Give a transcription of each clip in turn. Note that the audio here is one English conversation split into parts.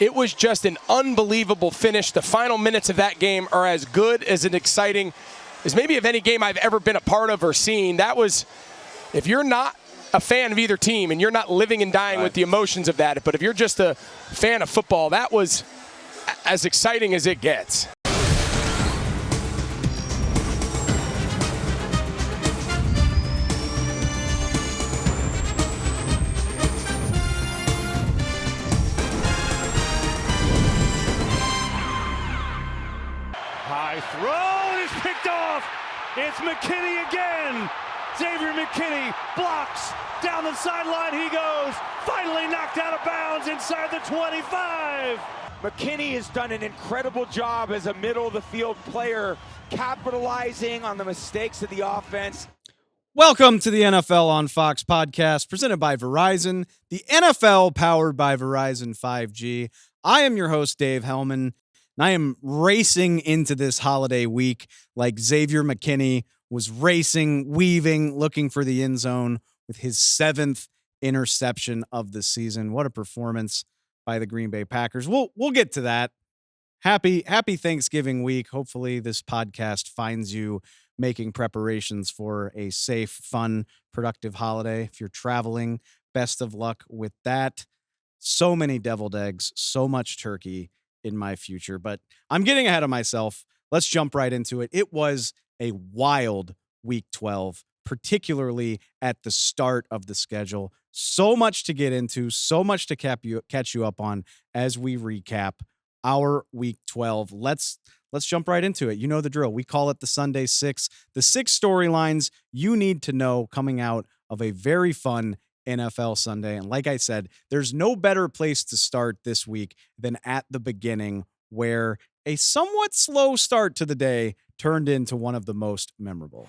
It was just an unbelievable finish. The final minutes of that game are as good as and exciting as maybe of any game I've ever been a part of or seen. That was, if you're not a fan of either team and you're not living and dying with the emotions of that, but if you're just a fan of football, that was as exciting as it gets. High throw is picked off. It's McKinney again. Xavier McKinney blocks. Down the sideline he goes. Finally knocked out of bounds inside the 25. McKinney has done an incredible job as a middle-of-the-field player, capitalizing on the mistakes of the offense. Welcome to the NFL on Fox podcast, presented by Verizon, the NFL powered by Verizon 5G. I am your host, Dave Hellman, and I am racing into this holiday week like Xavier McKinney was racing, weaving, looking for the end zone with his 7th interception of the season. What a performance by the Green Bay Packers. We'll get to that. Happy Thanksgiving week. Hopefully this podcast finds you making preparations for a safe, fun, productive holiday. If you're traveling, best of luck with that. So many deviled eggs, so much turkey in my future, but I'm getting ahead of myself. Let's jump right into it. It was a wild week 12, particularly at the start of the schedule. So much to get into, so much to catch you up on as we recap our week 12. Let's jump right into it. You know the drill. We call it the Sunday Six. The 6 storylines you need to know coming out of a very fun NFL Sunday. And like I said, there's no better place to start this week than at the beginning, where a somewhat slow start to the day turned into one of the most memorable.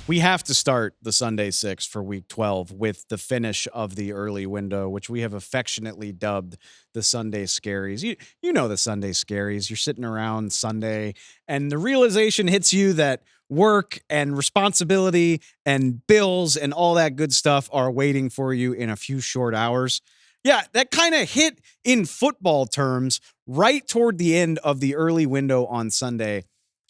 We have to start the Sunday Six for week 12 with the finish of the early window, which we have affectionately dubbed the Sunday Scaries. You know the Sunday Scaries. You're sitting around Sunday and the realization hits you that work and responsibility and bills and all that good stuff are waiting for you in a few short hours. Yeah, that kind of hit in football terms right toward the end of the early window on Sunday,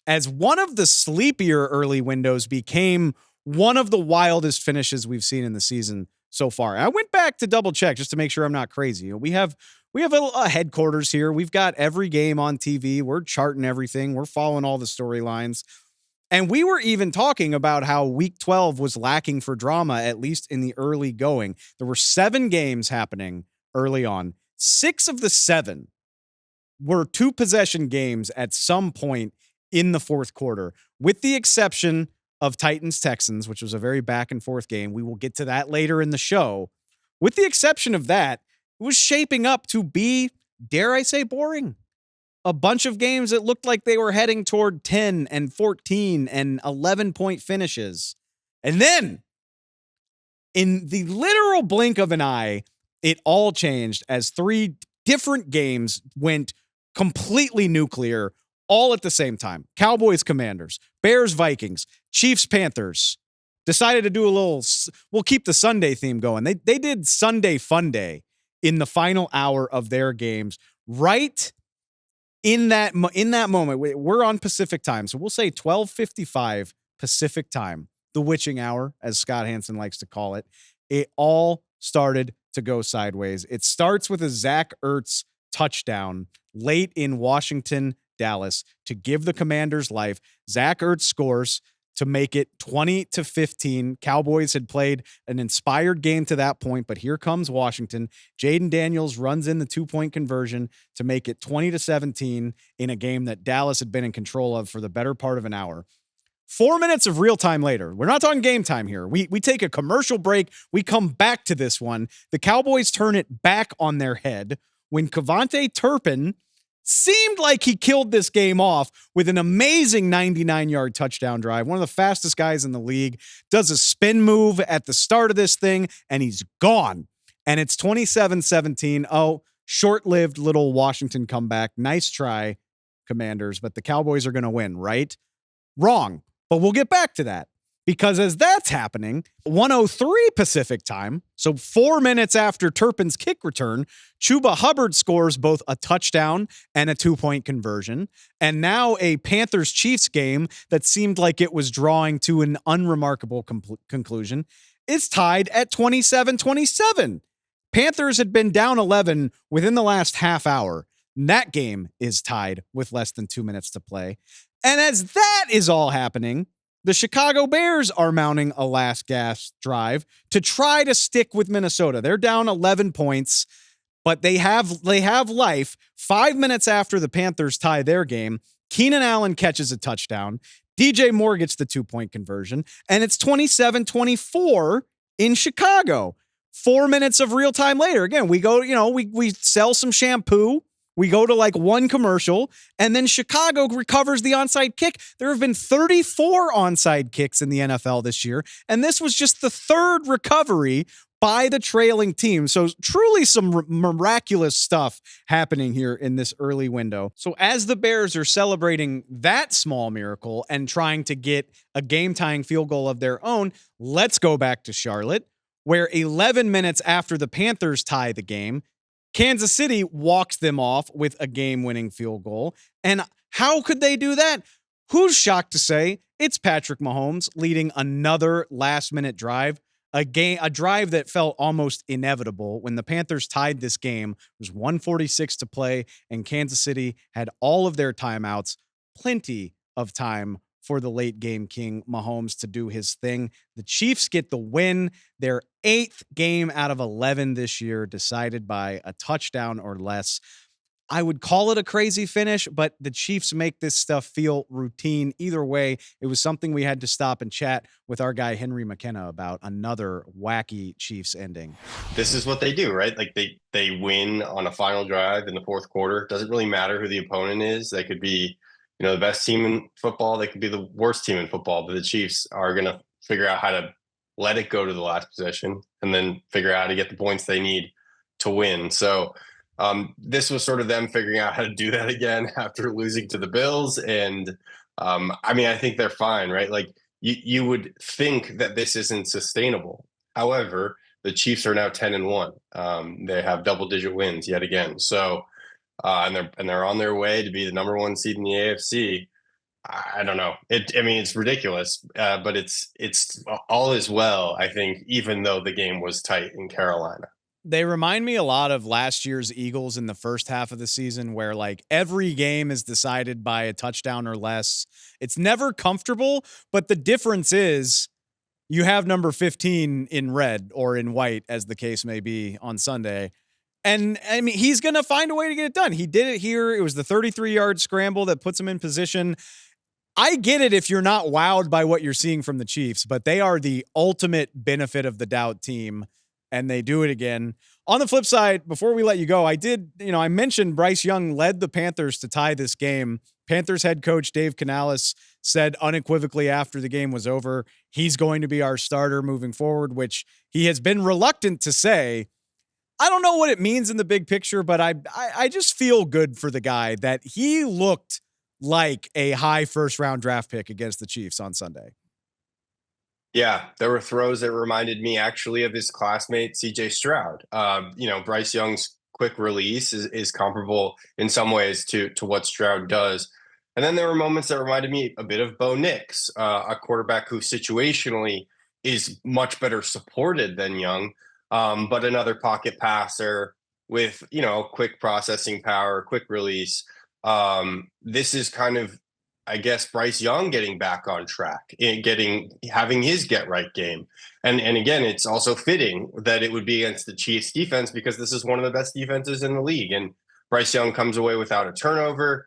as one of the sleepier early windows became one of the wildest finishes we've seen in the season so far. I went back to double check just to make sure I'm not crazy. We have a headquarters here. We've got every game on TV. We're charting everything. We're following all the storylines. And we were even talking about how week 12 was lacking for drama, at least in the early going. There were 7 games happening early on. 6 of the 7 were 2-possession games at some point in the fourth quarter, with the exception of Titans-Texans, which was a very back-and-forth game. We will get to that later in the show. With the exception of that, it was shaping up to be, dare I say, boring. A bunch of games that looked like they were heading toward 10 and 14 and 11-point finishes. And then, in the literal blink of an eye, it all changed as 3 different games went completely nuclear all at the same time. Cowboys-Commanders, Bears-Vikings, Chiefs-Panthers. Decided to do a little, we'll keep the Sunday theme going. They did Sunday Fun Day in the final hour of their games. Right in that moment, we're on Pacific time, so we'll say 12:55 Pacific time, the witching hour, as Scott Hansen likes to call it. It all started to go sideways. It starts with a Zach Ertz touchdown late in Washington, Dallas, to give the Commanders life. Zach Ertz scores to make it 20-15. Cowboys had played an inspired game to that point, but here comes Washington. Jaden Daniels runs in the 2-point conversion to make it 20-17 in a game that Dallas had been in control of for the better part of an hour. 4 minutes of real time later, we're not talking game time here. We take a commercial break. We come back to this one. The Cowboys turn it back on their head when Kevontae Turpin seemed like he killed this game off with an amazing 99-yard touchdown drive. One of the fastest guys in the league, does a spin move at the start of this thing, and he's gone. And it's 27-17. Oh, short-lived little Washington comeback. Nice try, Commanders, but the Cowboys are going to win, right? Wrong. But we'll get back to that, Because as that's happening, 1:03 Pacific time, so 4 minutes after Turpin's kick return, Chuba Hubbard scores both a touchdown and a 2-point conversion. And now a Panthers-Chiefs game that seemed like it was drawing to an unremarkable conclusion is tied at 27-27. Panthers had been down 11 within the last half hour. That game is tied with less than 2 minutes to play. And as that is all happening, the Chicago Bears are mounting a last gasp drive to try to stick with Minnesota. They're down 11 points, but they have life. 5 minutes after the Panthers tie their game, Keenan Allen catches a touchdown. DJ Moore gets the 2-point conversion, and it's 27-24 in Chicago. 4 minutes of real time later. Again, we go, we sell some shampoo. We go to like one commercial, and then Chicago recovers the onside kick. There have been 34 onside kicks in the NFL this year, and this was just the third recovery by the trailing team. So truly some miraculous stuff happening here in this early window. So as the Bears are celebrating that small miracle and trying to get a game-tying field goal of their own, let's go back to Charlotte, where 11 minutes after the Panthers tie the game, Kansas City walks them off with a game-winning field goal. And how could they do that? Who's shocked to say it's Patrick Mahomes leading another last-minute drive, a drive that felt almost inevitable when the Panthers tied this game. There was 1:46 to play, and Kansas City had all of their timeouts, plenty of time for the late game king Mahomes to do his thing. The Chiefs get the win, their 8th game out of 11 this year, decided by a touchdown or less. I would call it a crazy finish, but the Chiefs make this stuff feel routine. Either way, it was something we had to stop and chat with our guy Henry McKenna about. Another wacky Chiefs ending. This is what they do, right? Like they win on a final drive in the fourth quarter. Doesn't really matter who the opponent is. They could be the best team in football. They could be the worst team in football, but the Chiefs are going to figure out how to let it go to the last possession and then figure out how to get the points they need to win. So this was sort of them figuring out how to do that again after losing to the Bills. And I think they're fine, right? Like you would think that this isn't sustainable. However, the Chiefs are now 10-1. They have double-digit wins yet again. So and they're on their way to be the number 1 seed in the AFC. I don't know. It's ridiculous, but it's all is well, I think, even though the game was tight in Carolina. They remind me a lot of last year's Eagles in the first half of the season, where like every game is decided by a touchdown or less. It's never comfortable, but the difference is you have number 15 in red or in white, as the case may be, on Sunday. And he's going to find a way to get it done. He did it here. It was the 33-yard scramble that puts him in position. I get it if you're not wowed by what you're seeing from the Chiefs, but they are the ultimate benefit of the doubt team, and they do it again. On the flip side, before we let you go, I mentioned Bryce Young led the Panthers to tie this game. Panthers head coach Dave Canales said unequivocally after the game was over, he's going to be our starter moving forward, which he has been reluctant to say. I don't know what it means in the big picture, but I just feel good for the guy that he looked like a high first-round draft pick against the Chiefs on Sunday. Yeah, there were throws that reminded me actually of his classmate, C.J. Stroud. Bryce Young's quick release is comparable in some ways to what Stroud does. And then there were moments that reminded me a bit of Bo Nix, a quarterback who situationally is much better supported than Young. But another pocket passer with, quick processing power, quick release. This is kind of, I guess, Bryce Young getting back on track, having his get right game. And again, it's also fitting that it would be against the Chiefs defense because this is one of the best defenses in the league. And Bryce Young comes away without a turnover.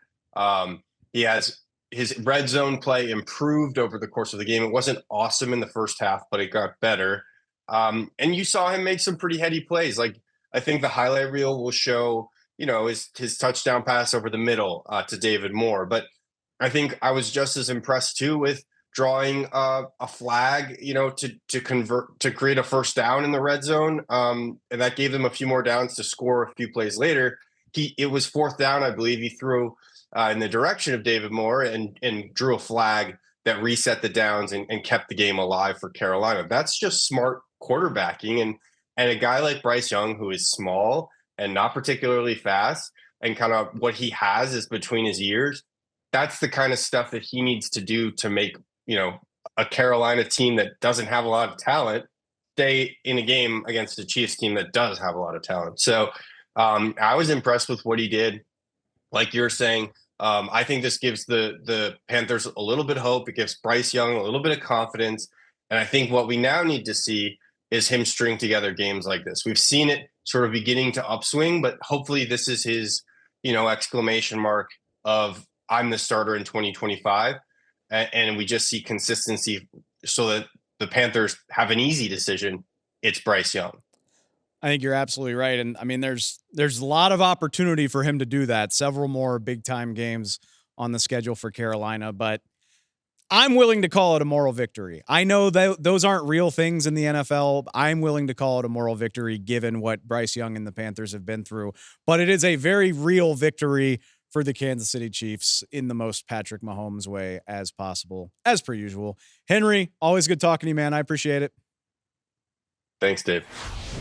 He has his red zone play improved over the course of the game. It wasn't awesome in the first half, but it got better. And you saw him make some pretty heady plays. Like, I think the highlight reel will show, his touchdown pass over the middle to David Moore. But I think I was just as impressed too with drawing a flag, to create a first down in the red zone. And that gave them a few more downs to score a few plays later. It was fourth down, I believe. He threw in the direction of David Moore and drew a flag that reset the downs and kept the game alive for Carolina. That's just smart quarterbacking. And a guy like Bryce Young, who is small and not particularly fast, and kind of what he has is between his ears, that's the kind of stuff that he needs to do to make, a Carolina team that doesn't have a lot of talent stay in a game against a Chiefs team that does have a lot of talent. So I was impressed with what he did. Like you're saying, I think this gives the Panthers a little bit of hope. It gives Bryce Young a little bit of confidence. And I think what we now need to see is him string together games like this. We've seen it sort of beginning to upswing, but hopefully this is his, exclamation mark of I'm the starter in 2025. And we just see consistency so that the Panthers have an easy decision. It's Bryce Young. I think you're absolutely right. And I mean, there's a lot of opportunity for him to do that. Several more big time games on the schedule for Carolina, but I'm willing to call it a moral victory. I know that those aren't real things in the NFL. I'm willing to call it a moral victory given what Bryce Young and the Panthers have been through, but it is a very real victory for the Kansas City Chiefs in the most Patrick Mahomes way as possible, as per usual. Henry, always good talking to you, man. I appreciate it. Thanks, Dave.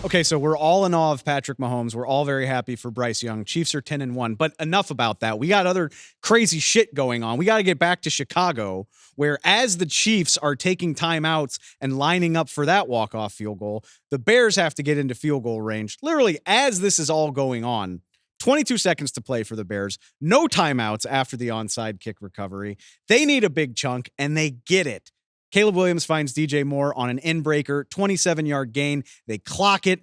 Okay, so we're all in awe of Patrick Mahomes. We're all very happy for Bryce Young. Chiefs are 10-1, but enough about that. We got other crazy shit going on. We got to get back to Chicago, where as the Chiefs are taking timeouts and lining up for that walk-off field goal, the Bears have to get into field goal range. Literally, as this is all going on, 22 seconds to play for the Bears. No timeouts after the onside kick recovery. They need a big chunk, and they get it. Caleb Williams finds DJ Moore on an end-breaker, 27-yard gain. They clock it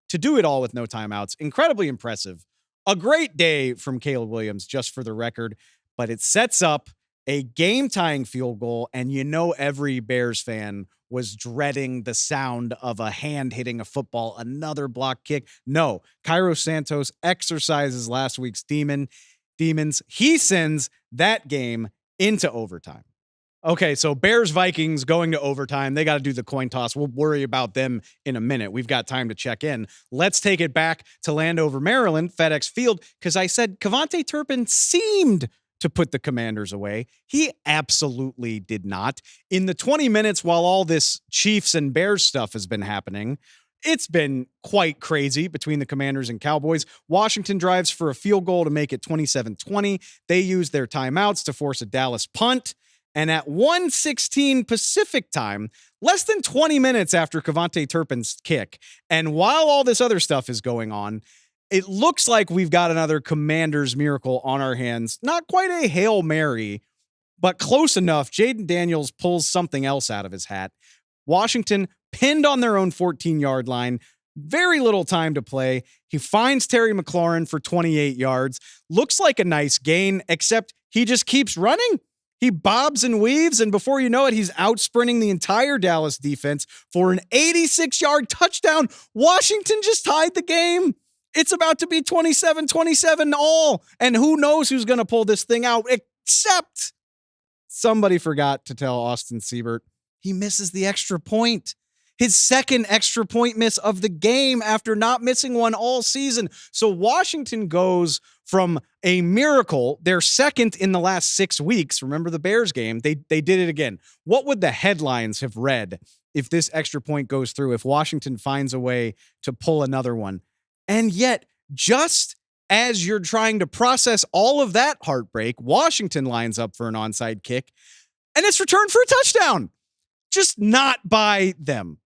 to do it all with no timeouts. Incredibly impressive. A great day from Caleb Williams, just for the record, but it sets up a game-tying field goal, and every Bears fan was dreading the sound of a hand hitting a football, another block kick. No, Cairo Santos exercises last week's demons. He sends that game into overtime. Okay, so Bears-Vikings going to overtime. They got to do the coin toss. We'll worry about them in a minute. We've got time to check in. Let's take it back to Landover, Maryland, FedEx Field, because I said Kevontae Turpin seemed to put the Commanders away. He absolutely did not. In the 20 minutes while all this Chiefs and Bears stuff has been happening, it's been quite crazy between the Commanders and Cowboys. Washington drives for a field goal to make it 27-20. They use their timeouts to force a Dallas punt. And at 1:16 Pacific time, less than 20 minutes after Kevontae Turpin's kick, and while all this other stuff is going on, it looks like we've got another Commanders miracle on our hands. Not quite a Hail Mary, but close enough. Jaden Daniels pulls something else out of his hat. Washington pinned on their own 14-yard line. Very little time to play. He finds Terry McLaurin for 28 yards. Looks like a nice gain, except he just keeps running. He bobs and weaves, and before you know it, he's out sprinting the entire Dallas defense for an 86-yard touchdown. Washington just tied the game. It's about to be 27-27 all, and who knows who's going to pull this thing out, except somebody forgot to tell Austin Seibert he misses the extra point. His second extra point miss of the game after not missing one all season. So Washington goes from a miracle, their second in the last 6 weeks. Remember the Bears game? They did it again. What would the headlines have read if this extra point goes through, if Washington finds a way to pull another one? And yet, just as you're trying to process all of that heartbreak, Washington lines up for an onside kick, and it's returned for a touchdown. Just not by them.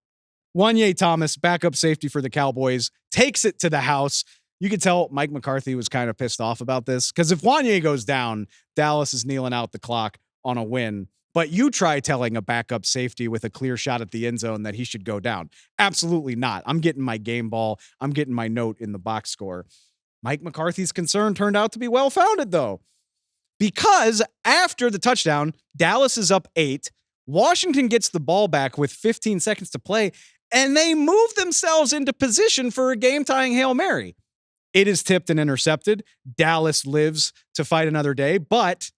Wanye Thomas, backup safety for the Cowboys, takes it to the house. You could tell Mike McCarthy was kind of pissed off about this, because if Wanye goes down, Dallas is kneeling out the clock on a win. But you try telling a backup safety with a clear shot at the end zone that he should go down. Absolutely not. I'm getting my game ball. I'm getting my note in the box score. Mike McCarthy's concern turned out to be well-founded, though, because after the touchdown, Dallas is up 8. Washington gets the ball back with 15 seconds to play, and they move themselves into position for a game-tying Hail Mary. It is tipped and intercepted. Dallas lives to fight another day, but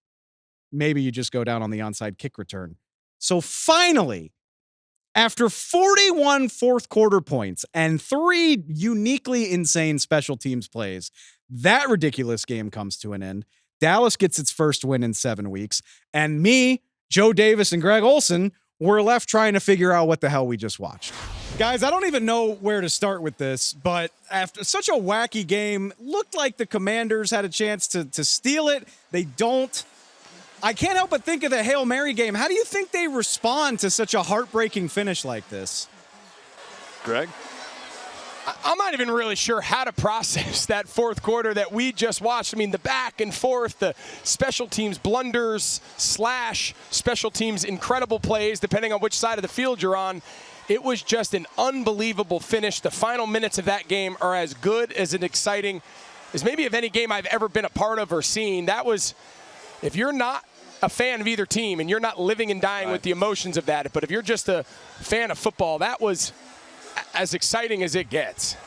maybe you just go down on the onside kick return. So finally, after 41 fourth quarter points and 3 uniquely insane special teams plays, that ridiculous game comes to an end. Dallas gets its first win in 7 weeks, and me Joe Davis and Greg Olsen, we're left trying to figure out what the hell we just watched. Guys, I don't even know where to start with this, but after such a wacky game, looked like the Commanders had a chance to steal it. They don't. I can't help but think of the Hail Mary game. How do you think they respond to such a heartbreaking finish like this? Greg? I'm not even really sure how to process that fourth quarter that we just watched. I mean, the back and forth, the special teams blunders / special teams incredible plays, depending on which side of the field you're on. It was just an unbelievable finish. The final minutes of that game are as good as an exciting as maybe of any game I've ever been a part of or seen. That was, if you're not a fan of either team and you're not living and dying with the emotions of that, but if you're just a fan of football, that was as exciting as it gets.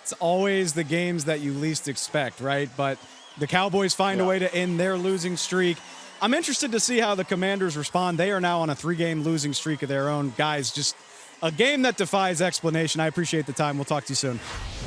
It's always the games that you least expect, right? But the Cowboys find a way to end their losing streak. I'm interested to see how the Commanders respond. They are now on a 3-game losing streak of their own. Guys, just a game that defies explanation. I appreciate the time. We'll talk to you soon.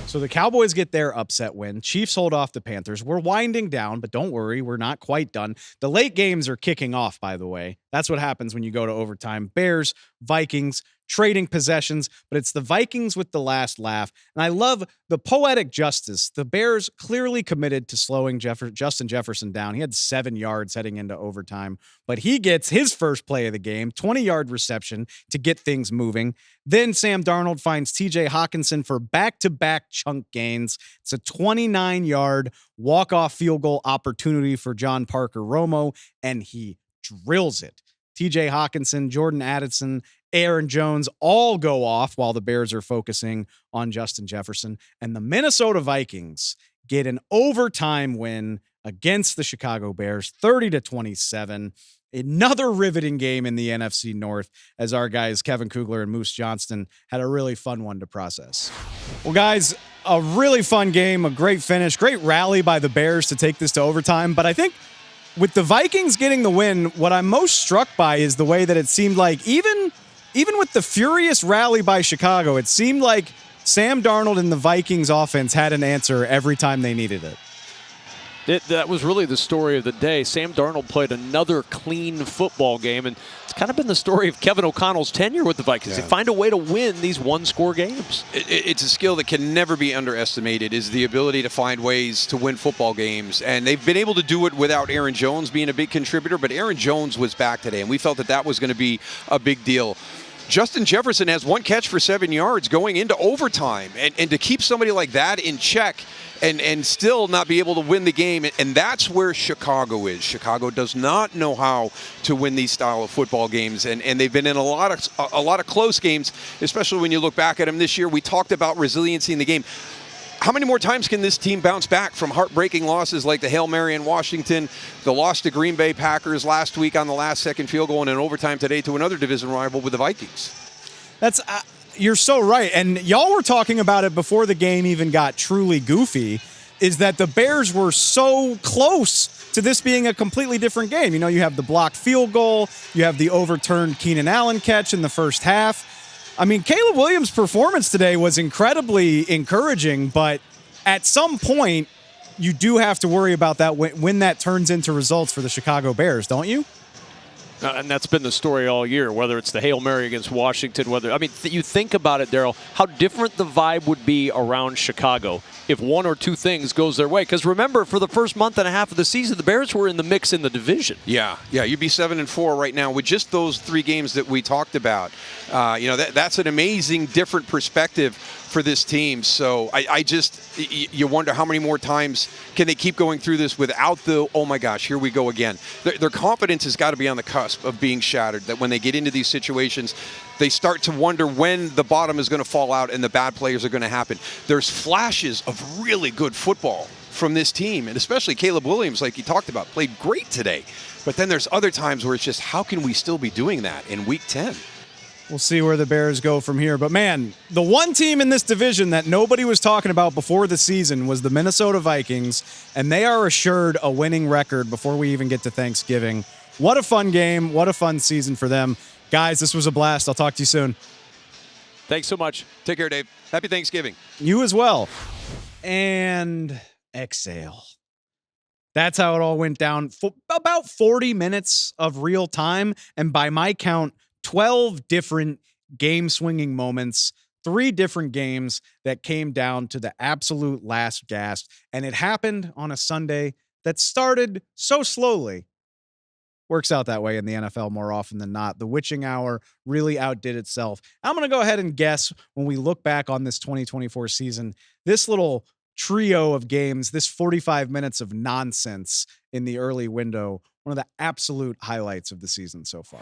So the Cowboys get their upset win. Chiefs hold off the Panthers. We're winding down, but don't worry, we're not quite done. The late games are kicking off, by the way. That's what happens when you go to overtime. Bears, Vikings, trading possessions, but it's the Vikings with the last laugh. And I love the poetic justice. The Bears clearly committed to slowing Justin Jefferson down. He had 7 yards heading into overtime, but he gets his first play of the game, 20-yard reception to get things moving. Then Sam Darnold finds TJ Hawkinson for back-to-back chunk gains. It's a 29-yard walk-off field goal opportunity for John Parker Romo, and he drills it. TJ Hawkinson, Jordan Addison, Aaron Jones all go off while the Bears are focusing on Justin Jefferson. And the Minnesota Vikings get an overtime win against the Chicago Bears, 30-27. Another riveting game in the NFC North as our guys Kevin Kugler and Moose Johnston had a really fun one to process. Well, guys, a really fun game, a great finish, great rally by the Bears to take this to overtime. But I think with the Vikings getting the win, what I'm most struck by is the way that it seemed like even with the furious rally by Chicago, it seemed like Sam Darnold and the Vikings offense had an answer every time they needed it. That was really the story of the day. Sam Darnold played another clean football game, and it's kind of been the story of Kevin O'Connell's tenure with the Vikings. They find a way to win these one-score games. It's a skill that can never be underestimated, is the ability to find ways to win football games. And they've been able to do it without Aaron Jones being a big contributor, but Aaron Jones was back today, and we felt that was going to be a big deal. Justin Jefferson has 1 catch for 7 yards going into overtime, and to keep somebody like that in check and still not be able to win the game, and that's where Chicago is. Chicago does not know how to win these style of football games, and they've been in a lot of close games, especially when you look back at them this year. We talked about resiliency in the game. How many more times can this team bounce back from heartbreaking losses like the Hail Mary in Washington, the loss to Green Bay Packers last week on the last-second field goal, and in overtime today to another division rival with the Vikings? That's you're so right. And y'all were talking about it before the game even got truly goofy, is that the Bears were so close to this being a completely different game. You know, you have the blocked field goal, you have the overturned Keenan Allen catch in the first half. I mean, Caleb Williams' performance today was incredibly encouraging, but at some point, you do have to worry about that when that turns into results for the Chicago Bears, don't you? And that's been the story all year, whether it's the Hail Mary against Washington, you think about it, Daryl, how different the vibe would be around Chicago if 1 or 2 things goes their way. Because remember, for the first month and a half of the season, the Bears were in the mix in the division. Yeah, you'd be 7-4 right now with just those 3 games that we talked about. That's an amazing, different perspective for this team. So you wonder how many more times can they keep going through this without the, oh my gosh, here we go again. Their confidence has got to be on the cusp of being shattered, that when they get into these situations, they start to wonder when the bottom is going to fall out and the bad players are going to happen. There's flashes of really good football from this team, and especially Caleb Williams, like you talked about, played great today. But then there's other times where it's just, how can we still be doing that in Week 10? We'll see where the Bears go from here. But, man, the one team in this division that nobody was talking about before the season was the Minnesota Vikings, and they are assured a winning record before we even get to Thanksgiving. What a fun game. What a fun season for them. Guys, this was a blast. I'll talk to you soon. Thanks so much. Take care, Dave. Happy Thanksgiving. You as well. And exhale. That's how it all went down. About 40 minutes of real time. And by my count, 12 different game swinging moments, 3 different games that came down to the absolute last gasp. And it happened on a Sunday that started so slowly. Works out that way in the NFL more often than not. The witching hour really outdid itself. I'm going to go ahead and guess when we look back on this 2024 season, this little trio of games, this 45 minutes of nonsense in the early window, one of the absolute highlights of the season so far.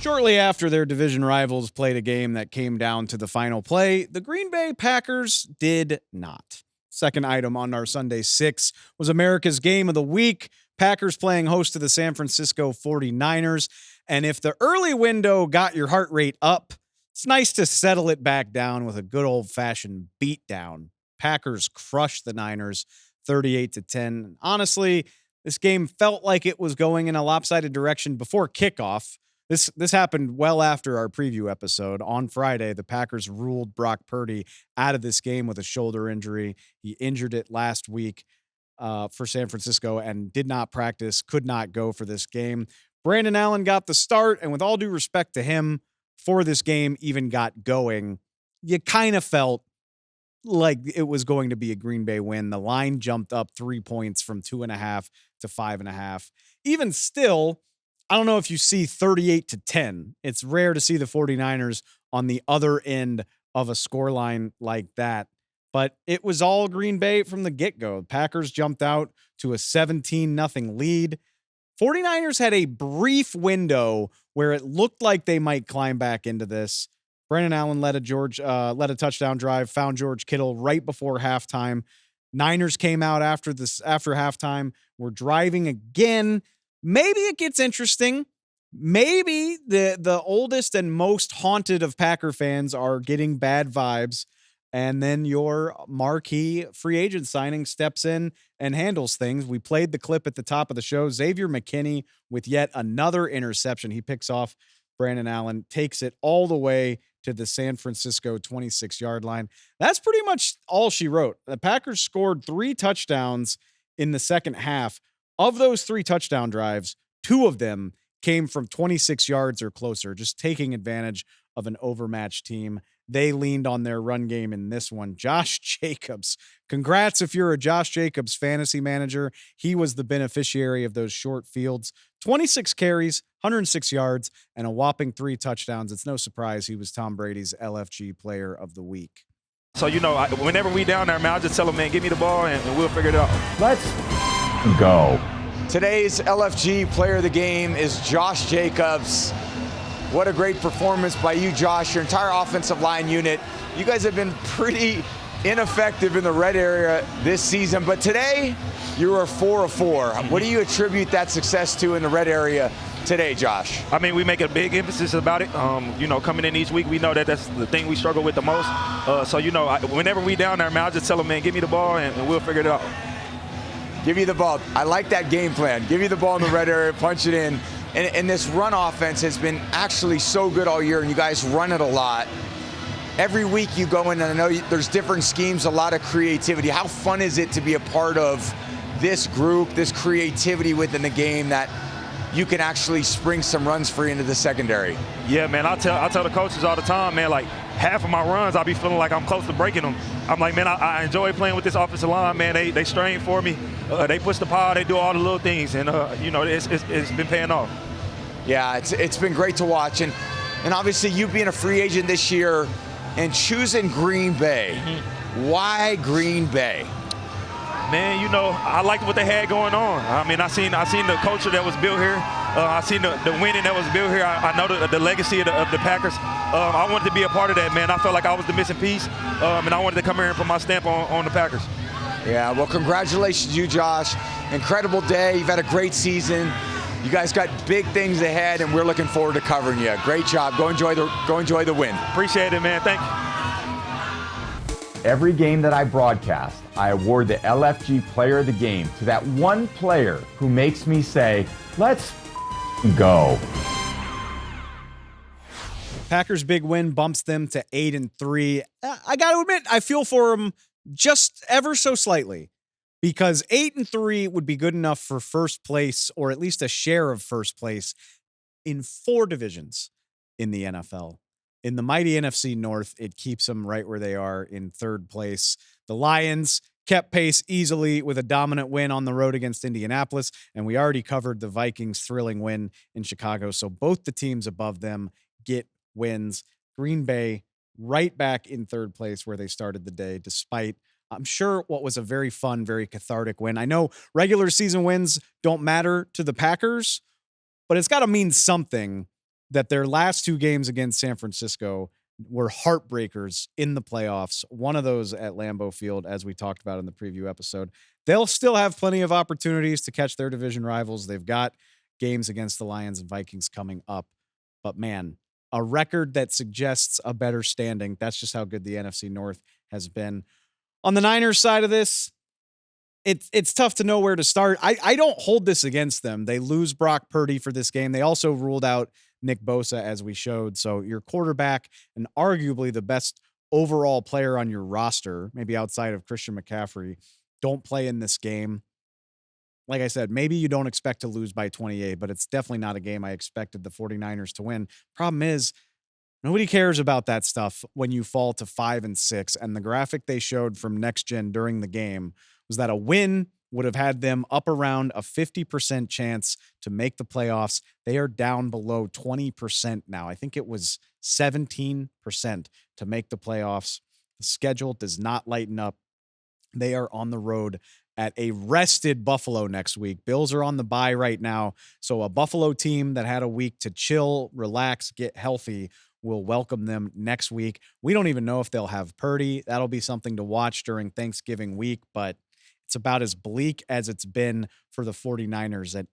Shortly after their division rivals played a game that came down to the final play, the Green Bay Packers did not. Second item on our Sunday 6 was America's Game of the Week. Packers playing host to the San Francisco 49ers. And if the early window got your heart rate up, it's nice to settle it back down with a good old-fashioned beatdown. Packers crushed the Niners 38-10. Honestly, this game felt like it was going in a lopsided direction before kickoff. This happened well after our preview episode. On Friday, the Packers ruled Brock Purdy out of this game with a shoulder injury. He injured it last week for San Francisco and did not practice, could not go for this game. Brandon Allen got the start, and with all due respect to him, before this game even got going, you kind of felt like it was going to be a Green Bay win. The line jumped up 3 points from 2.5 to 5.5. Even still, I don't know if you see 38-10. It's rare to see the 49ers on the other end of a scoreline like that, but it was all Green Bay from the get-go. The Packers jumped out to a 17-0 lead. 49ers had a brief window where it looked like they might climb back into this. Brandon Allen led a touchdown drive, found George Kittle right before halftime. Niners came out after halftime. We're driving again. Maybe it gets interesting. Maybe the oldest and most haunted of Packer fans are getting bad vibes, and then your marquee free agent signing steps in and handles things. We played the clip at the top of the show. Xavier McKinney with yet another interception. He picks off Brandon Allen, takes it all the way to the San Francisco 26-yard line. That's pretty much all she wrote. The Packers scored 3 touchdowns in the second half. Of those 3 touchdown drives, 2 of them came from 26 yards or closer, just taking advantage of an overmatched team. They leaned on their run game in this one. Josh Jacobs, congrats if you're a Josh Jacobs fantasy manager. He was the beneficiary of those short fields. 26 carries, 106 yards, and a whopping 3 touchdowns. It's no surprise he was Tom Brady's LFG player of the week. So, whenever we down there, man, I'll just tell them, man, give me the ball and we'll figure it out. Let's go. Today's LFG player of the game is Josh Jacobs. What a great performance by you, Josh, your entire offensive line unit. You guys have been pretty ineffective in the red area this season, but today you were 4 of 4. What do you attribute that success to in the red area today, Josh? I mean, we make a big emphasis about it. Coming in each week, we know that that's the thing we struggle with the most. Whenever we down there, man, I'll just tell them, man, give me the ball and we'll figure it out. Give you the ball. I like that game plan. Give you the ball in the red area, punch it in. And this run offense has been actually so good all year, and you guys run it a lot. Every week you go in, and I know there's different schemes, a lot of creativity. How fun is it to be a part of this group, this creativity within the game that you can actually spring some runs free into the secondary? Yeah, man, I tell the coaches all the time, man, like half of my runs, I'll be feeling like I'm close to breaking them. I'm like, man, I enjoy playing with this offensive line, man. They strain for me. They push the power. They do all the little things, and, it's been paying off. Yeah, it's been great to watch. And obviously you being a free agent this year and choosing Green Bay. Mm-hmm. Why Green Bay? Man, I liked what they had going on. I mean, I seen the culture that was built here. I seen the winning that was built here. I know the legacy of the Packers. I wanted to be a part of that, man. I felt like I was the missing piece, and I wanted to come here and put my stamp on the Packers. Yeah, well, congratulations to you, Josh. Incredible day. You've had a great season. You guys got big things ahead, and we're looking forward to covering you. Great job. Go enjoy the win. Appreciate it, man. Thank you. Every game that I broadcast, I award the LFG player of the game to that one player who makes me say, let's go. Packers' big win bumps them to 8-3. I got to admit, I feel for them just ever so slightly, because 8-3 would be good enough for first place, or at least a share of first place in 4 divisions in the NFL. In the mighty NFC North, it keeps them right where they are in 3rd place. The Lions kept pace easily with a dominant win on the road against Indianapolis, and we already covered the Vikings' thrilling win in Chicago. So both the teams above them get wins. Green Bay right back in 3rd place where they started the day, despite, I'm sure, what was a very fun, very cathartic win. I know regular season wins don't matter to the Packers, but it's got to mean something that their last 2 games against San Francisco were heartbreakers in the playoffs. One of those at Lambeau Field, as we talked about in the preview episode. They'll still have plenty of opportunities to catch their division rivals. They've got games against the Lions and Vikings coming up. But man, a record that suggests a better standing. That's just how good the NFC North has been. On the Niners side of this, it's tough to know where to start. I don't hold this against them. They lose Brock Purdy for this game. They also ruled out Nick Bosa, as we showed. So your quarterback and arguably the best overall player on your roster, maybe outside of Christian McCaffrey, don't play in this game. Like I said, maybe you don't expect to lose by 28, but it's definitely not a game I expected the 49ers to win. Problem is, nobody cares about that stuff when you fall to 5-6. And the graphic they showed from Next Gen during the game was that a win would have had them up around a 50% chance to make the playoffs. They are down below 20% now. I think it was 17% to make the playoffs. The schedule does not lighten up. They are on the road at a rested Buffalo next week. Bills are on the bye right now. So a Buffalo team that had a week to chill, relax, get healthy will welcome them next week. We don't even know if they'll have Purdy. That'll be something to watch during Thanksgiving week, but it's about as bleak as it's been for the 49ers at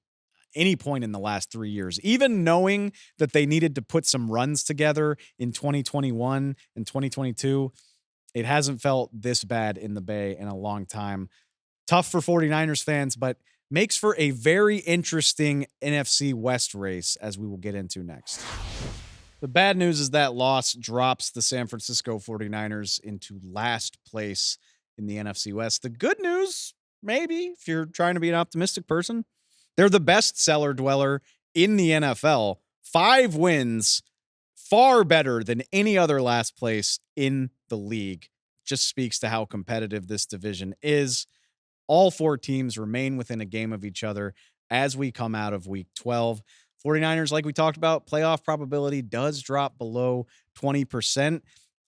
any point in the last 3 years. Even knowing that they needed to put some runs together in 2021 and 2022, it hasn't felt this bad in the Bay in a long time. Tough for 49ers fans, but makes for a very interesting NFC West race, as we will get into next. The bad news is that loss drops the San Francisco 49ers into last place in the NFC West. The good news, maybe, if you're trying to be an optimistic person, they're the best cellar dweller in the NFL. 5 wins, far better than any other last place in the league. Just speaks to how competitive this division is. All 4 teams remain within a game of each other as we come out of week 12. 49ers, like we talked about, playoff probability does drop below 20%.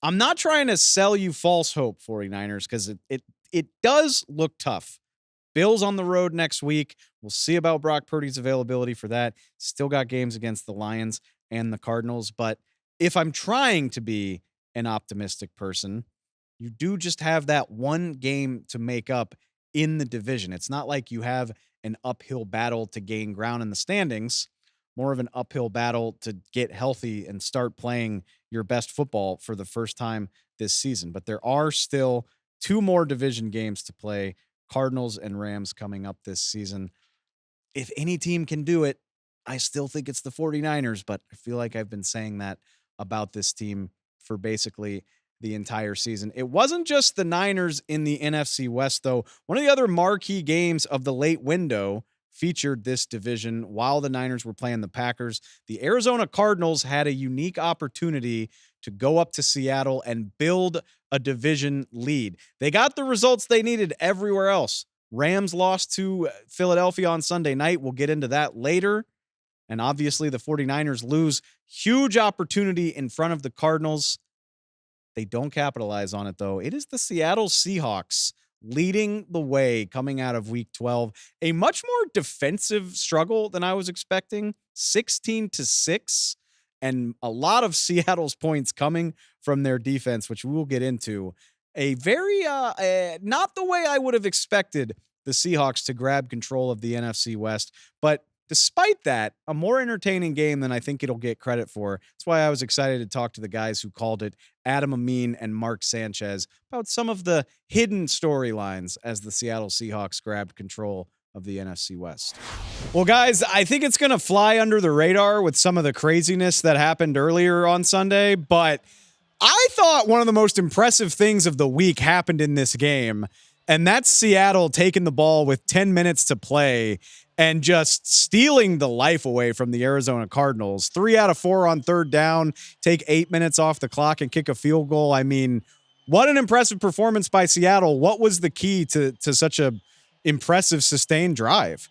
I'm not trying to sell you false hope, 49ers, because it does look tough. Bills on the road next week. We'll see about Brock Purdy's availability for that. Still got games against the Lions and the Cardinals. But if I'm trying to be an optimistic person, you do just have that one game to make up in the division. It's not like you have an uphill battle to gain ground in the standings, more of an uphill battle to get healthy and start playing your best football for the first time this season. But there are still 2 more division games to play, Cardinals and Rams coming up this season. If any team can do it, I still think it's the 49ers, but I feel like I've been saying that about this team for basically the entire season. It wasn't just the Niners in the NFC West, though. One of the other marquee games of the late window featured this division while the Niners were playing the Packers. The Arizona Cardinals had a unique opportunity to go up to Seattle and build a division lead. They got the results they needed everywhere else. Rams lost to Philadelphia on Sunday night. We'll get into that later. And obviously the 49ers lose. Huge opportunity in front of the Cardinals. They don't capitalize on it, though. It is the Seattle Seahawks leading the way coming out of week 12. A much more defensive struggle than I was expecting. 16-6, and a lot of Seattle's points coming from their defense, which we will get into. A very, not the way I would have expected the Seahawks to grab control of the NFC West, but despite that, a more entertaining game than I think it'll get credit for. That's why I was excited to talk to the guys who called it, Adam Amin and Mark Sanchez, about some of the hidden storylines as the Seattle Seahawks grabbed control of the NFC West. Well, guys, I think it's going to fly under the radar with some of the craziness that happened earlier on Sunday, but I thought one of the most impressive things of the week happened in this game. And that's Seattle taking the ball with 10 minutes to play and just stealing the life away from the Arizona Cardinals. 3 out of 4 on third down, take 8 minutes off the clock and kick a field goal. I mean, what an impressive performance by Seattle. What was the key to such a impressive sustained drive?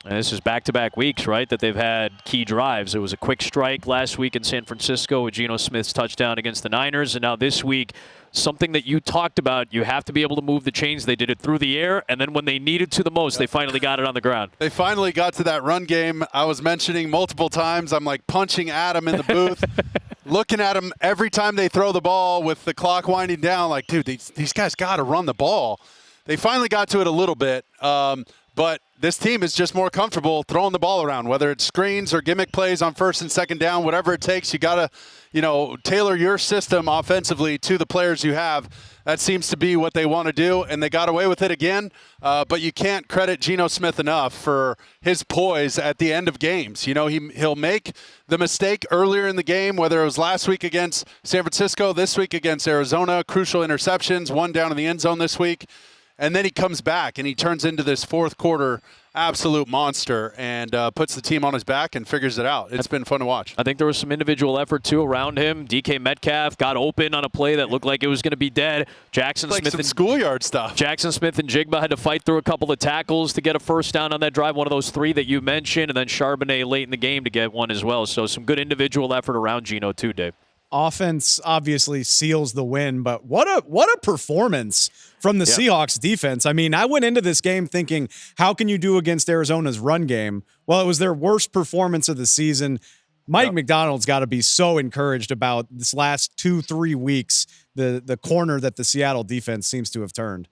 And this is back-to-back weeks, right, that they've had key drives. It was a quick strike last week in San Francisco with Geno Smith's touchdown against the Niners, and now this week, something that you talked about, you have to be able to move the chains. They did it through the air, and then when they needed to the most, they finally got it on the ground. They finally got to that run game I was mentioning multiple times. I'm like punching Adam in the booth, looking at him every time they throw the ball with the clock winding down, like, dude, these guys got to run the ball. They finally got to it a little bit, but this team is just more comfortable throwing the ball around, whether it's screens or gimmick plays on first and second down, whatever it takes. You got to, tailor your system offensively to the players you have. That seems to be what they want to do, and they got away with it again. But you can't credit Geno Smith enough for his poise at the end of games. He'll make the mistake earlier in the game, whether it was last week against San Francisco, this week against Arizona, crucial interceptions, one down in the end zone this week. And then he comes back and he turns into this fourth quarter absolute monster and puts the team on his back and figures it out. It's been fun to watch. I think there was some individual effort, too, around him. DK Metcalf got open on a play that looked like it was going to be dead. Smith and schoolyard stuff. Jackson Smith and Jigba had to fight through a couple of tackles to get a first down on that drive, one of those 3 that you mentioned, and then Charbonnet late in the game to get one as well. So some good individual effort around Geno, too, Dave. Offense obviously seals the win, but what a performance from the Seahawks defense. I mean, I went into this game thinking, how can you do against Arizona's run game? Well, it was their worst performance of the season. Mike McDonald's got to be so encouraged about this last 2-3 weeks, the corner that the Seattle defense seems to have turned.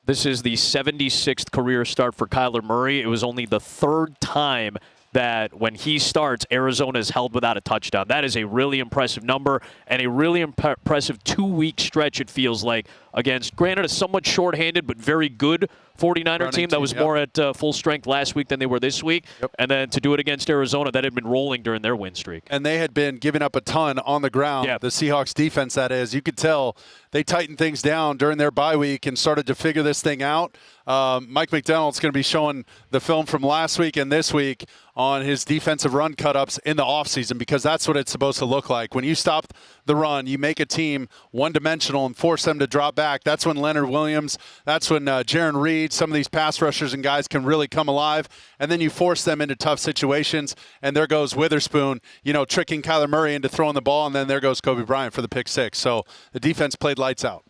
This is the 76th career start for Kyler Murray. It was only the 3rd time that when he starts, Arizona is held without a touchdown. That is a really impressive number and a really impressive 2-week stretch, it feels like, against, granted, a somewhat shorthanded but very good 49er team that was more at full strength last week than they were this week. And then to do it against Arizona, that had been rolling during their win streak. And they had been giving up a ton on the ground. The Seahawks defense, that is. You could tell they tightened things down during their bye week and started to figure this thing out. Mike McDonald's going to be showing the film from last week and this week on his defensive run cut-ups in the offseason, because that's what it's supposed to look like. When you stop the run, you make a team one-dimensional and force them to drop back. That's when Leonard Williams, that's when Jaron Reed, some of these pass rushers and guys can really come alive, and then you force them into tough situations, and there goes Witherspoon, tricking Kyler Murray into throwing the ball, and then there goes Kobe Bryant for the pick 6. So the defense played lights out.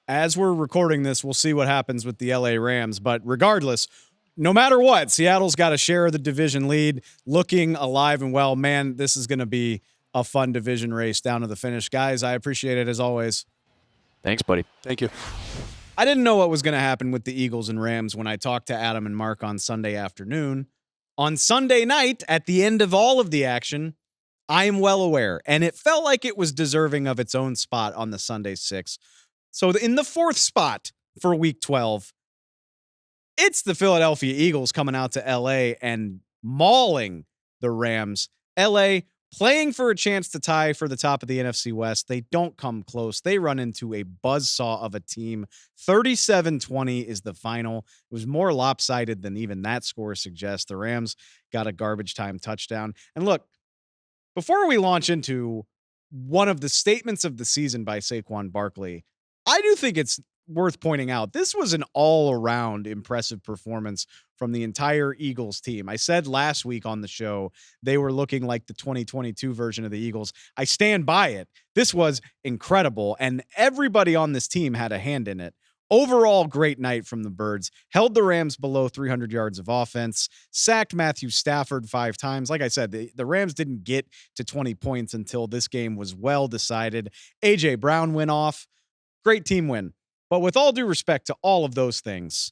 As we're recording this, we'll see what happens with the LA Rams, but regardless, no matter what, Seattle's got a share of the division lead, looking alive and well. Man, this is going to be a fun division race down to the finish. Guys, I appreciate it as always. Thanks, buddy. Thank you. I didn't know what was going to happen with the Eagles and Rams when I talked to Adam and Mark on Sunday afternoon. On Sunday night, at the end of all of the action, I am well aware, and it felt like it was deserving of its own spot on the Sunday 6. So in the 4th spot for Week 12, it's the Philadelphia Eagles coming out to LA and mauling the Rams. LA playing for a chance to tie for the top of the NFC West. They don't come close. They run into a buzzsaw of a team. 37-20 is the final. It was more lopsided than even that score suggests. The Rams got a garbage time touchdown. And look, before we launch into one of the statements of the season by Saquon Barkley, I do think it's worth pointing out, this was an all-around impressive performance from the entire Eagles team. I said last week on the show, they were looking like the 2022 version of the Eagles. I stand by it. This was incredible, and everybody on this team had a hand in it. Overall, great night from the Birds. Held the Rams below 300 yards of offense. Sacked Matthew Stafford 5 times. Like I said, the Rams didn't get to 20 points until this game was well decided. A.J. Brown went off. Great team win. But with all due respect to all of those things,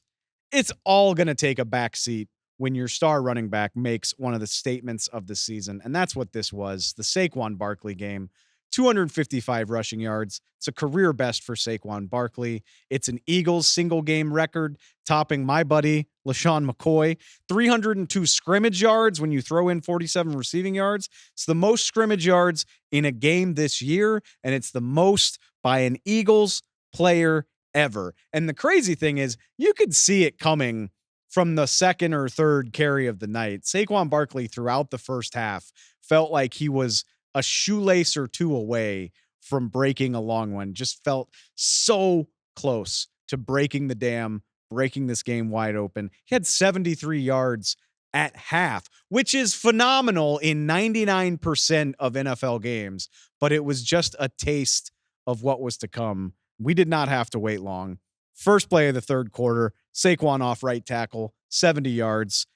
it's all going to take a backseat when your star running back makes one of the statements of the season. And that's what this was. The Saquon Barkley game, 255 rushing yards. It's a career best for Saquon Barkley. It's an Eagles single game record, topping my buddy, LaShawn McCoy. 302 scrimmage yards when you throw in 47 receiving yards. It's the most scrimmage yards in a game this year, and it's the most by an Eagles player ever. And the crazy thing is you could see it coming from the second or third carry of the night. Saquon Barkley throughout the first half felt like he was a shoelace or two away from breaking a long one. Just felt so close to breaking the dam, breaking this game wide open. He had 73 yards at half, which is phenomenal in 99% of NFL games, but it was just a taste of what was to come. We did not have to wait long. First play of the third quarter, Saquon off right tackle, 70 yards,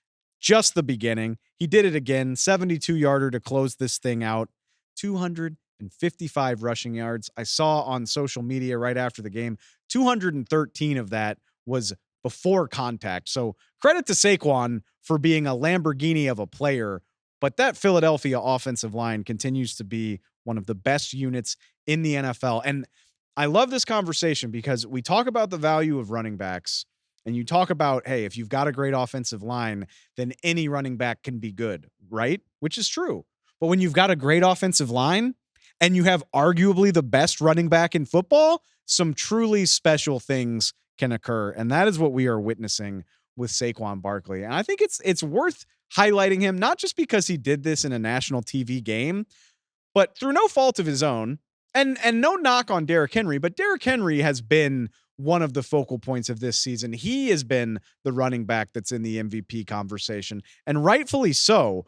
just the beginning. He did it again, 72-yarder to close this thing out, 255 rushing yards. I saw on social media right after the game, 213 of that was before contact. So credit to Saquon for being a Lamborghini of a player, but that Philadelphia offensive line continues to be one of the best units in the NFL. And I love this conversation because we talk about the value of running backs, and you talk about, hey, if you've got a great offensive line, then any running back can be good, right? Which is true. But when you've got a great offensive line and you have arguably the best running back in football, some truly special things can occur. And that is what we are witnessing with Saquon Barkley. And I think it's worth highlighting him, not just because he did this in a national TV game, but through no fault of his own. And no knock on Derrick Henry, but Derrick Henry has been one of the focal points of this season. He has been the running back that's in the MVP conversation, and rightfully so.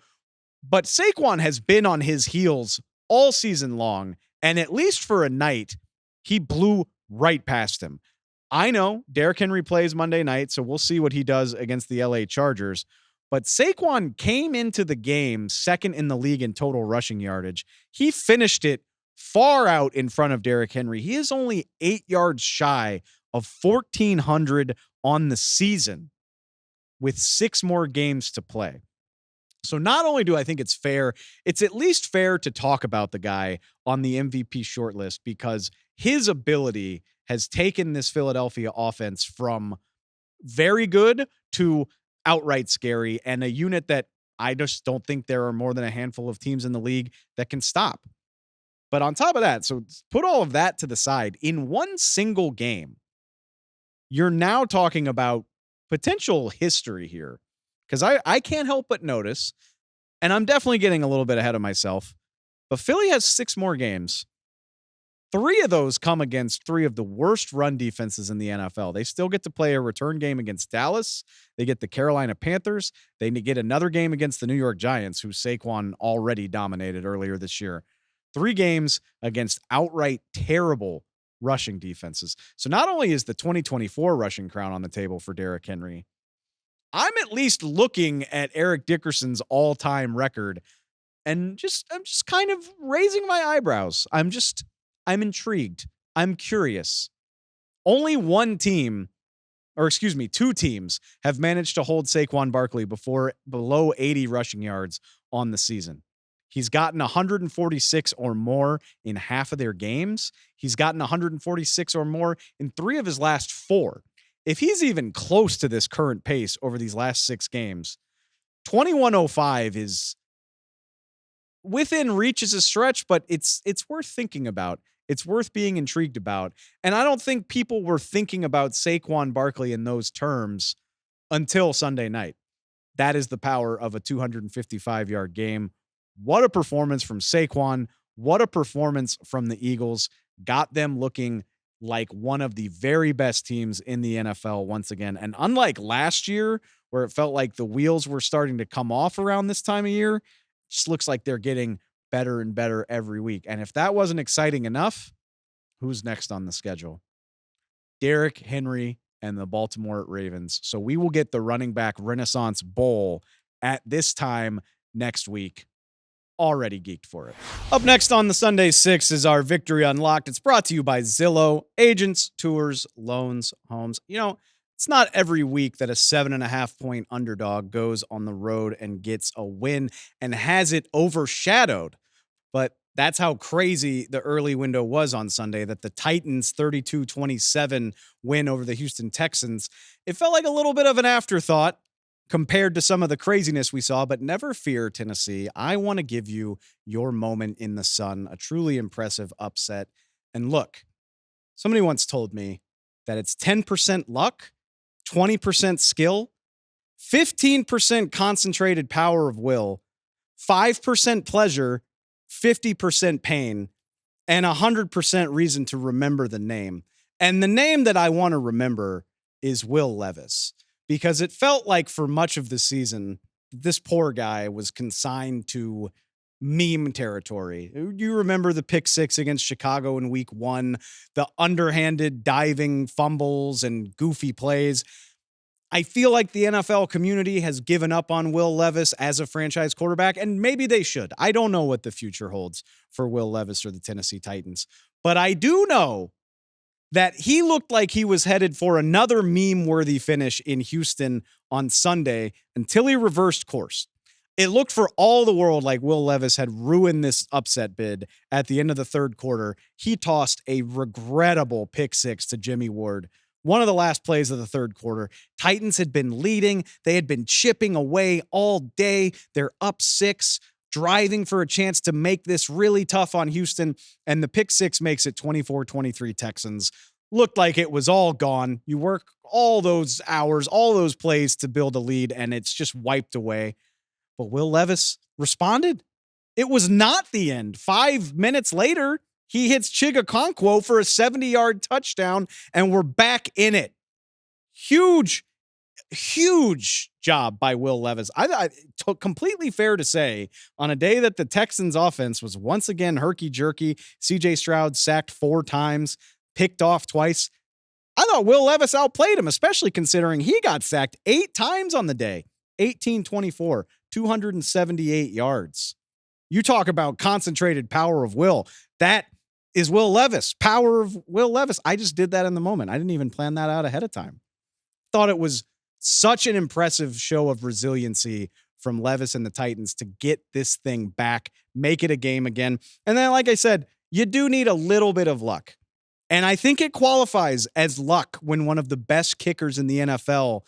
But Saquon has been on his heels all season long, and at least for a night, he blew right past him. I know Derrick Henry plays Monday night, so we'll see what he does against the LA Chargers. But Saquon came into the game second in the league in total rushing yardage. He finished it far out in front of Derrick Henry. He is only 8 yards shy of 1,400 on the season with 6 more games to play. So not only do I think it's fair, it's at least fair to talk about the guy on the MVP shortlist because his ability has taken this Philadelphia offense from very good to outright scary, and a unit that I just don't think there are more than a handful of teams in the league that can stop. But on top of that, so put all of that to the side. In one single game, you're now talking about potential history here. Because I can't help but notice, and I'm definitely getting a little bit ahead of myself, but Philly has 6 more games. 3 of those come against 3 of the worst run defenses in the NFL. They still get to play a return game against Dallas. They get the Carolina Panthers. They get another game against the New York Giants, who Saquon already dominated earlier this year. 3 games against outright terrible rushing defenses. So not only is the 2024 rushing crown on the table for Derrick Henry, I'm at least looking at Eric Dickerson's all-time record and I'm just kind of raising my eyebrows. I'm intrigued. I'm curious. Only 2 teams have managed to hold Saquon Barkley below 80 rushing yards on the season. He's gotten 146 or more in half of their games. He's gotten 146 or more in 3 of his last 4. If he's even close to this current pace over these last 6 games, 2105 is within reach as a stretch, but it's worth thinking about. It's worth being intrigued about. And I don't think people were thinking about Saquon Barkley in those terms until Sunday night. That is the power of a 255-yard game. What a performance from Saquon. What a performance from the Eagles. Got them looking like one of the very best teams in the NFL once again. And unlike last year, where it felt like the wheels were starting to come off around this time of year, it just looks like they're getting better and better every week. And if that wasn't exciting enough, who's next on the schedule? Derrick Henry and the Baltimore Ravens. So we will get the running back Renaissance Bowl at this time next week. Already geeked for it. Up next on the Sunday 6 is our Victory Unlocked. It's brought to you by Zillow. Agents, tours, loans, homes. You know, it's not every week that a 7.5-point underdog goes on the road and gets a win and has it overshadowed. But that's how crazy the early window was on Sunday, that the Titans 32-27 win over the Houston Texans. It felt like a little bit of an afterthought compared to some of the craziness we saw, but never fear, Tennessee. I want to give you your moment in the sun, a truly impressive upset. And look, somebody once told me that it's 10% luck, 20% skill, 15% concentrated power of will, 5% pleasure, 50% pain, and 100% reason to remember the name. And the name that I want to remember is Will Levis, because it felt like for much of the season, this poor guy was consigned to meme territory. You remember the pick six against Chicago in week 1, the underhanded diving fumbles and goofy plays. I feel like the NFL community has given up on Will Levis as a franchise quarterback, and maybe they should. I don't know what the future holds for Will Levis or the Tennessee Titans, but I do know that he looked like he was headed for another meme-worthy finish in Houston on Sunday until he reversed course. It looked for all the world like Will Levis had ruined this upset bid at the end of the third quarter. He tossed a regrettable pick six to Jimmy Ward. One of the last plays of the third quarter. Titans had been leading. They had been chipping away all day. They're up 6, driving for a chance to make this really tough on Houston. And the pick six makes it 24-23 Texans. Looked like it was all gone. You work all those hours, all those plays to build a lead, and it's just wiped away. But Will Levis responded. It was not the end. 5 minutes later, he hits Chigakonkwo for a 70-yard touchdown, and we're back in it. Huge job by Will Levis. I completely fair to say, on a day that the Texans offense was once again herky-jerky, C.J. Stroud sacked 4 times, picked off twice, I thought Will Levis outplayed him, especially considering he got sacked 8 times on the day. 18-24, 278 yards. You talk about concentrated power of will. That is Will Levis. Power of Will Levis. I just did that in the moment. I didn't even plan that out ahead of time. Thought it was such an impressive show of resiliency from Levis and the Titans to get this thing back, make it a game again. And then, like I said, you do need a little bit of luck. And I think it qualifies as luck when one of the best kickers in the NFL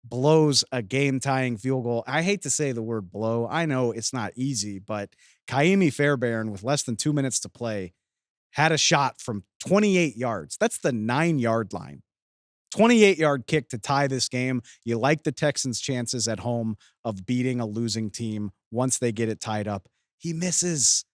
blows a game-tying field goal. I hate to say the word blow. I know it's not easy, but Kaimi Fairbairn, with less than 2 minutes to play, had a shot from 28 yards. That's the 9-yard line. 28-yard kick to tie this game. You like the Texans' chances at home of beating a losing team once they get it tied up. He misses,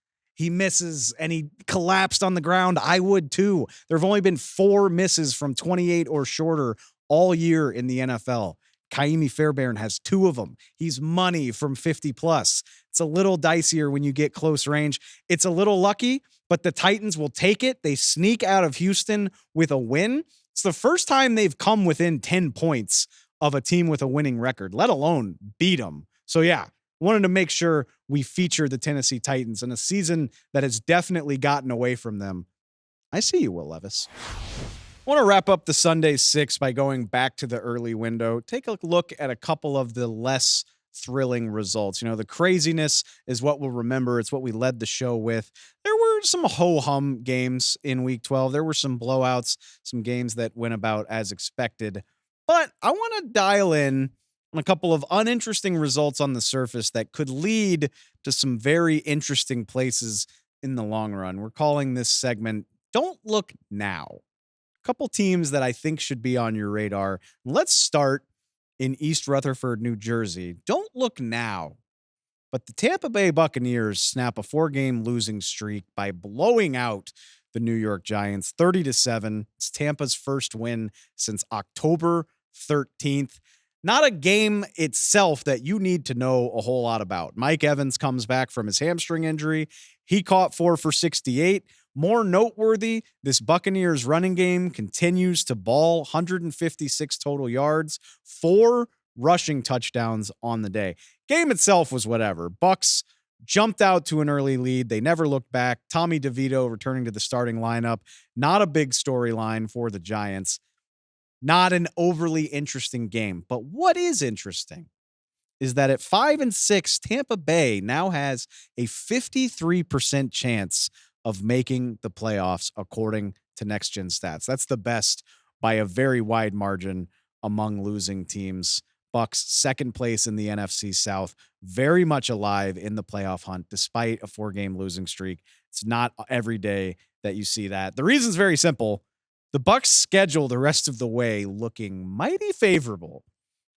and he collapsed on the ground. I would too. There have only been 4 misses from 28 or shorter all year in the NFL. Kaimi Fairbairn has 2 of them. He's money from 50 plus. It's a little dicier when you get close range. It's a little lucky, but the Titans will take it. They sneak out of Houston with a win. It's the first time they've come within 10 points of a team with a winning record, let alone beat them. So yeah, wanted to make sure we feature the Tennessee Titans in a season that has definitely gotten away from them. I see you, Will Levis. I want to wrap up the Sunday 6 by going back to the early window. Take a look at a couple of the less thrilling results. You know, the craziness is what we'll remember. It's what we led the show with. There were some ho-hum games in week 12. There were some blowouts, some games that went about as expected. But I want to dial in on a couple of uninteresting results on the surface that could lead to some very interesting places in the long run. We're calling this segment Don't Look Now. Couple teams that I think should be on your radar. Let's start in East Rutherford, New Jersey. Don't look now, but the Tampa Bay Buccaneers snap a 4-game losing streak by blowing out the New York Giants 30-7. It's Tampa's first win since October 13th. Not a game itself that you need to know a whole lot about. Mike Evans comes back from his hamstring injury. He caught 4 for 68. More noteworthy, this Buccaneers running game continues to ball, 156 total yards, 4 rushing touchdowns on the day. Game itself was whatever. Bucs jumped out to an early lead. They never looked back. Tommy DeVito returning to the starting lineup. Not a big storyline for the Giants. Not an overly interesting game. But what is interesting is that at 5-6, Tampa Bay now has a 53% chance of making the playoffs, according to Next Gen Stats. That's the best by a very wide margin among losing teams. Bucs second place in the NFC South, very much alive in the playoff hunt, despite a 4-game losing streak. It's not every day that you see that. The reason's very simple. The Bucs schedule the rest of the way looking mighty favorable.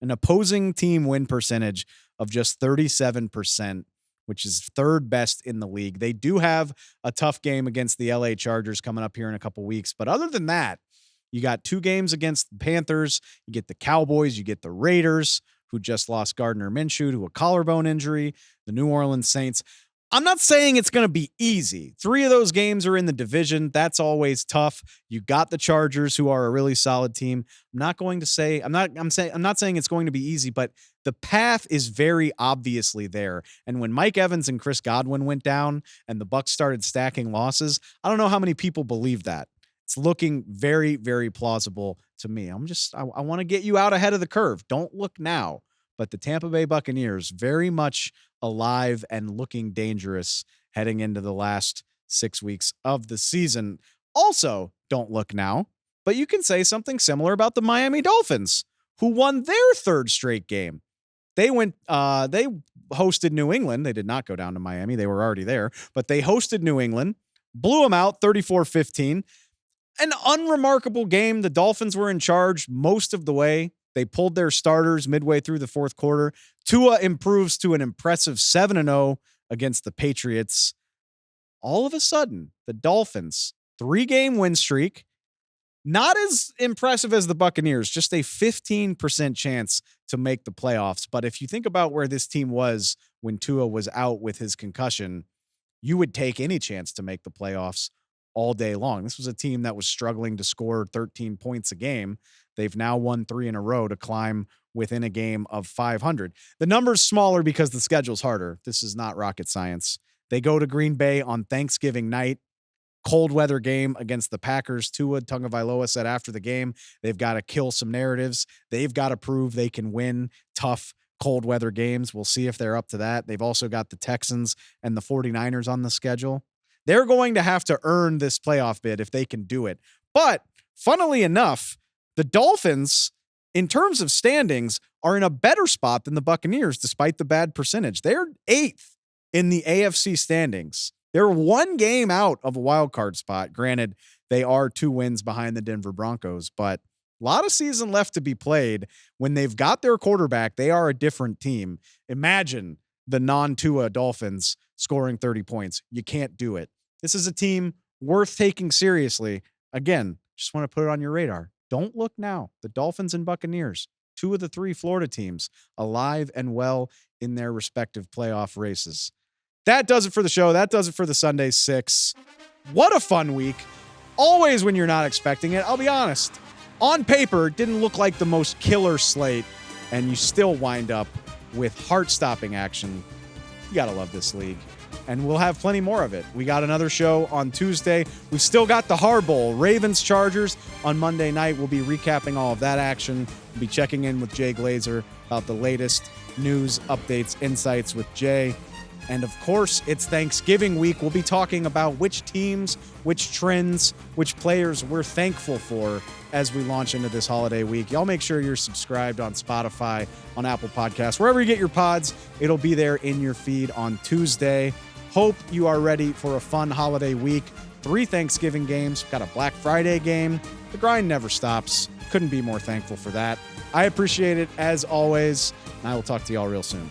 An opposing team win percentage of just 37%, which is third best in the league. They do have a tough game against the LA Chargers coming up here in a couple weeks. But other than that, you got 2 games against the Panthers. You get the Cowboys. You get the Raiders, who just lost Gardner Minshew to a collarbone injury. The New Orleans Saints. I'm not saying it's going to be easy. 3 of those games are in the division. That's always tough. You got the Chargers, who are a really solid team. I'm not saying it's going to be easy, but the path is very obviously there. And when Mike Evans and Chris Godwin went down and the Bucs started stacking losses, I don't know how many people believe that. It's looking very, very plausible to me. I want to get you out ahead of the curve. Don't look now. But the Tampa Bay Buccaneers very much alive and looking dangerous heading into the last 6 weeks of the season. Also, don't look now, but you can say something similar about the Miami Dolphins, who won their 3rd straight game. They hosted New England. They did not go down to Miami. They were already there, but they hosted New England, blew them out 34-15. An unremarkable game. The Dolphins were in charge most of the way. They pulled their starters midway through the 4th quarter. Tua improves to an impressive 7-0 against the Patriots. All of a sudden, the Dolphins, 3-game win streak, not as impressive as the Buccaneers, just a 15% chance to make the playoffs. But if you think about where this team was when Tua was out with his concussion, you would take any chance to make the playoffs all day long. This was a team that was struggling to score 13 points a game. They've now won 3 in a row to climb within a game of 500. The number's smaller because the schedule's harder. This is not rocket science. They go to Green Bay on Thanksgiving night. Cold weather game against the Packers. Tua Tagovailoa said after the game, they've got to kill some narratives. They've got to prove they can win tough cold weather games. We'll see if they're up to that. They've also got the Texans and the 49ers on the schedule. They're going to have to earn this playoff bid if they can do it. But funnily enough, the Dolphins, in terms of standings, are in a better spot than the Buccaneers, despite the bad percentage. They're 8th in the AFC standings. They're 1 game out of a wild card spot. Granted, they are 2 wins behind the Denver Broncos, but a lot of season left to be played. When they've got their quarterback, they are a different team. Imagine the non-Tua Dolphins scoring 30 points. You can't do it. This is a team worth taking seriously. Again, just want to put it on your radar. Don't look now. The Dolphins and Buccaneers, 2 of the 3 Florida teams, alive and well in their respective playoff races. That does it for the show. That does it for the Sunday 6. What a fun week. Always when you're not expecting it. I'll be honest. On paper, it didn't look like the most killer slate, and you still wind up with heart-stopping action. You got to love this league. And we'll have plenty more of it. We got another show on Tuesday. We've still got the Har Bowl, Ravens-Chargers on Monday night. We'll be recapping all of that action. We'll be checking in with Jay Glazer about the latest news, updates, insights with Jay. And of course, it's Thanksgiving week. We'll be talking about which teams, which trends, which players we're thankful for as we launch into this holiday week. Y'all make sure you're subscribed on Spotify, on Apple Podcasts, wherever you get your pods. It'll be there in your feed on Tuesday. Hope you are ready for a fun holiday week. 3 Thanksgiving games. Got a Black Friday game. The grind never stops. Couldn't be more thankful for that. I appreciate it as always, and I will talk to y'all real soon.